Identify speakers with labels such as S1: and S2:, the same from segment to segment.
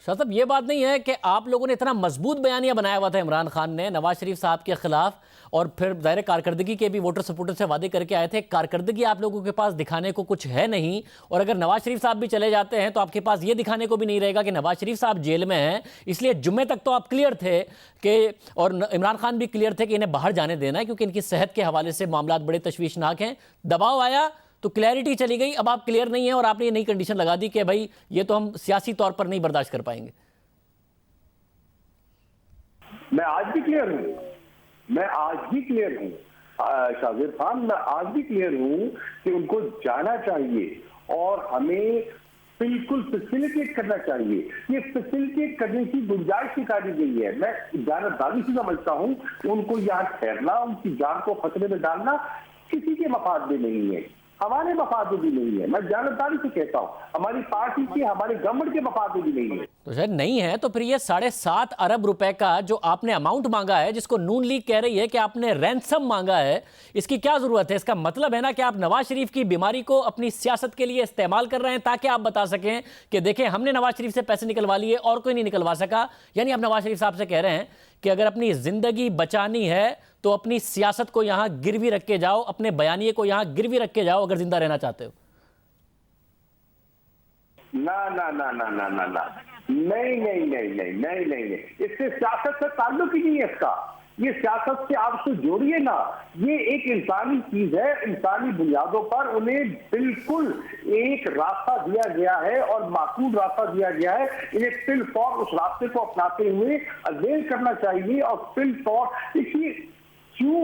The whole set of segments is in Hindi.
S1: शाह साहब, ये बात नहीं है कि आप लोगों ने इतना मजबूत बयानिया बनाया हुआ था इमरान खान ने नवाज शरीफ साहब के खिलाफ, और फिर ज़ाहिर कारकर्दगी के भी वोटर सपोर्टर से वादे करके आए थे। कारकर्दगी आप लोगों के पास दिखाने को कुछ है नहीं, और अगर नवाज शरीफ साहब भी चले जाते हैं तो आपके पास ये दिखाने को भी नहीं रहेगा कि नवाज शरीफ साहब जेल में हैं। इसलिए जुम्मे तक तो आप क्लियर थे कि, और इमरान खान भी क्लियर थे कि इन्हें बाहर जाने देना है, क्योंकि इनकी सेहत के हवाले से मामला बड़े तशवीशनाक हैं। दबाव आया तो क्लैरिटी चली गई, अब आप क्लियर नहीं है और आपने ये नई कंडीशन लगा दी कि भाई ये तो हम सियासी तौर पर नहीं बर्दाश्त कर पाएंगे।
S2: मैं आज भी क्लियर हूँ, शाहजेब खान, मैं आज भी क्लियर हूँ कि उनको जाना चाहिए और हमें बिल्कुल फैसिलिटेट करना चाहिए। ये फैसिलिटेट करने की गुंजाइश निकाली गई है। मैं जानबदारी से समझता हूँ कि उनको यहाँ ठहरना, उनकी जान को खतरे में डालना किसी के मफाद में नहीं है, हमारे मफाद में भी नहीं है। मैं जानबदारी से कहता हूँ, हमारी पार्टी के, हमारे गवर्नमेंट के मफाद में भी नहीं है।
S1: तो शायद नहीं है तो फिर ये 7.5 अरब रुपए का जो आपने अमाउंट मांगा है, जिसको नून लीग कह रही है कि आपने रैंसम मांगा है, इसकी क्या जरूरत है? इसका मतलब है ना कि आप नवाज शरीफ की बीमारी को अपनी सियासत के लिए इस्तेमाल कर रहे हैं, ताकि आप बता सकें कि देखें हमने नवाज शरीफ से पैसे निकलवा लिए और कोई नहीं निकलवा सका। यानी आप नवाज शरीफ साहब से कह रहे हैं कि अगर अपनी जिंदगी बचानी है तो अपनी सियासत को यहां गिरवी रख के जाओ, अपने बयानिए को यहां गिरवी रख के जाओ, अगर जिंदा रहना चाहते हो।
S2: ना ना ना ना ना ना ना, नहीं नहीं नहीं नहीं नहीं नहीं नहीं, इससे सियासत से ताल्लुक ही नहीं है इसका। ये सियासत से आप उसको जोड़िए ना। ये एक इंसानी चीज है, इंसानी बुनियादों पर उन्हें बिल्कुल एक रास्ता दिया गया है और माकूल रास्ता दिया गया है। इन्हें फिल फौर उस रास्ते को अपनाते हुए अवेल करना चाहिए। और फिल फौर देखिए, क्यों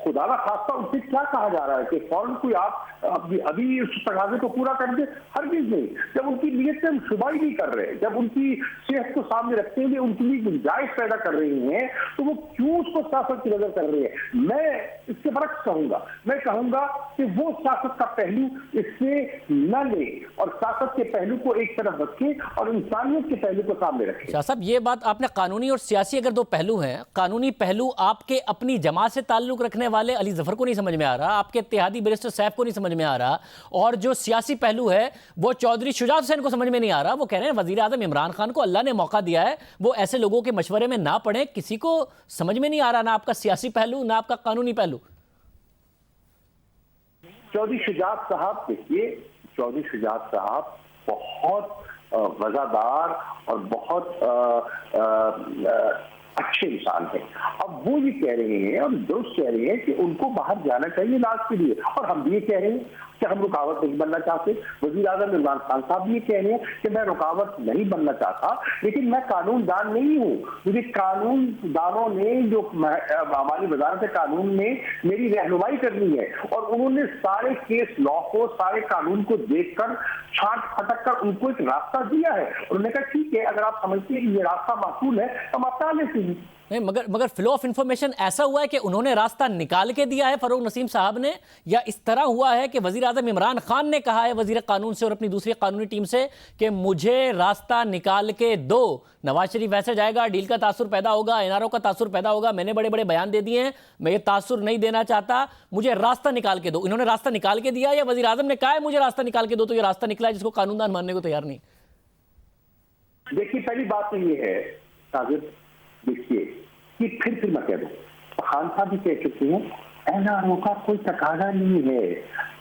S2: खुदा ना खास्ता उनसे क्या कहा जा रहा है कि फौरन कोई आप अभी उस तकाजे को पूरा कर दे? हरगिज़ नहीं। जब उनकी नीयत से हम शुबा ही नहीं कर रहे, जब उनकी सेहत को सामने रखते हुए उनके लिए गुंजाइश पैदा कर रही हैं, तो वो क्यों उसको सियासत की नजर कर रही है? मैं इसके बरक्स कहूंगा, मैं कहूंगा कि वो सियासत का पहलू इससे न ले और सियासत के पहलू को एक तरफ रखे और इंसानियत के पहलू को सामने रखे।
S1: शाह साहब, ये बात आपने कानूनी और सियासी अगर दो पहलू हैं, कानूनी पहलू आपके अपनी जमात से ताल्लुक रखने वाले अली जफर को नहीं समझ में आ रहा, आपके इत्तेहादी बैरिस्टर सैफ को नहीं समझ में आ रहा, और जो सियासी पहलू है वो चौधरी शुजात हुसैन को समझ में नहीं आ रहा। वो कह रहे हैं वजीर आजम इमरान खान को अल्लाह ने मौका दिया है, वो ऐसे लोगों के मशवरे में ना पड़े। किसी को समझ में नहीं आ रहा, ना आपका सियासी पहलू ना आपका कानूनी पहलू।
S2: चौधरी शुजात साहब, देखिए, चौधरी शुजात साहब बहुत वजादार और बहुत अच्छे इंसान है। अब वो ये कह रहे हैं और दुरुस्त कह रहे हैं कि उनको बाहर जाना चाहिए इलाज के लिए, और हम भी ये कह रहे हैं कि हम रुकावट नहीं बनना चाहते। वज़ीर आज़म इमरान खान साहब भी ये कह रहे हैं कि मैं रुकावट नहीं बनना चाहता, लेकिन मैं कानूनदान नहीं हूँ। मुझे कानूनदानों ने, जो हमारी वज़ारत कानून ने मेरी रहनुमाई करनी है, और उन्होंने सारे केस लॉ को, सारे कानून को देखकर छांट फटक कर उनको एक रास्ता दिया है। उन्होंने कहा ठीक है, अगर आप समझते हैं कि ये रास्ता माकूल है तो हम अपना लेते हैं।
S1: नहीं, मगर फ्लो ऑफ इंफॉर्मेशन ऐसा हुआ है कि उन्होंने रास्ता निकाल के दिया है फरूक नसीम साहब ने, या इस तरह हुआ है कि वजीर आजम इमरान खान ने कहा है वजीर कानून से और अपनी दूसरी कानूनी टीम से कि मुझे रास्ता निकाल के दो, नवाज शरीफ वैसे जाएगा, डील का तासुर पैदा होगा, एनआरओ का तासुर पैदा होगा, मैंने बड़े बड़े बयान दे दिए हैं, मैं ये तासुर नहीं देना चाहता, मुझे रास्ता निकाल के दो। इन्होंने रास्ता निकाल के दिया या वजीर आजम ने कहा है मुझे रास्ता निकाल के दो, तो ये रास्ता निकला है जिसको कानूनदान मानने को तैयार नहीं?
S2: देखिए, पहली बात तो ये है साजिद, देखिए कि फिर मैं कह दूं, खान साहब भी कह चुके हैं एनआरओ का कोई तकाजा नहीं है।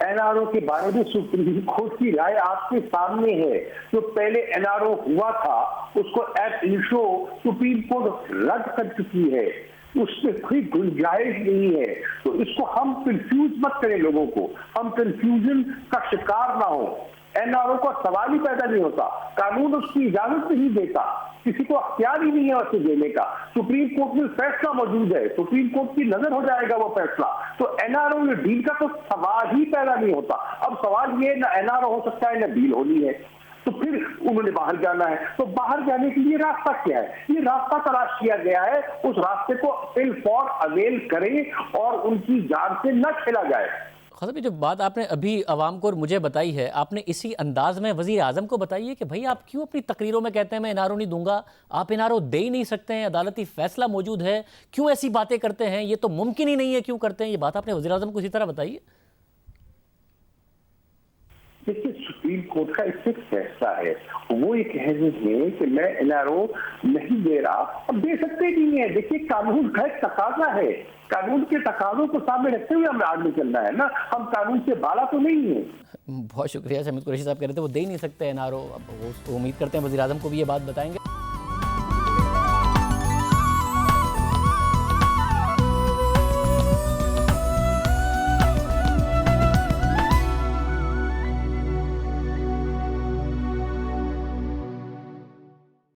S2: एनआरओ के बारे में सुप्रीम कोर्ट की राय आपके सामने है। जो पहले एनआरओ हुआ था उसको एट इशू सुप्रीम कोर्ट रद्द कर चुकी है, उसमें कोई गुंजाइश नहीं है। तो इसको हम कंफ्यूज मत करें लोगों को, हम कंफ्यूजन का शिकार ना हो। एनआरओ का सवाल ही पैदा नहीं होता, कानून उसकी इजाजत नहीं देता, किसी को अख्तियार ही नहीं है उसे देने का। सुप्रीम कोर्ट में फैसला मौजूद है, सुप्रीम कोर्ट की नजर हो जाएगा वो फैसला। तो एनआरओ या डील का तो सवाल ही पैदा नहीं होता। अब सवाल ये, ना एनआरओ हो सकता है ना डील होनी है, तो फिर उन्होंने बाहर जाना है। तो बाहर जाने के लिए रास्ता क्या है? ये रास्ता तलाश किया गया है, उस रास्ते को फिल फॉर अवेल करें और उनकी जान से न खेला जाए।
S1: खासा भी जो बात आपने अभी अवाम को और मुझे बताई है, आपने इसी अंदाज में वजीर आजम को बताई है कि भाई आप क्यों अपनी तकरीरों में कहते हैं मैं एनआरओ नहीं दूंगा, आप एनआरओ दे ही नहीं सकते हैं, अदालती फैसला मौजूद है, क्यों ऐसी बातें करते हैं, ये तो मुमकिन ही नहीं है, क्यों करते हैं? ये बात आपने वजीर आजम को इसी तरह बताई है?
S2: देखिए, सुप्रीम कोर्ट का इससे फैसला है। वो ये कह रहे हैं कि मैं एनआरओ नहीं दे रहा, अब दे सकते नहीं है। देखिए कानून का एक तकाजा है, कानून के तकाजों को सामने रखते हुए हमें आगे चलना है ना, हम कानून से बाला तो नहीं है।
S1: बहुत शुक्रिया। शमीद कुरैशी साहब कह रहे थे वो दे ही नहीं सकते एनआरओ। अब वो उम्मीद करते हैं वज़ीर आज़म को भी ये बात बताएंगे।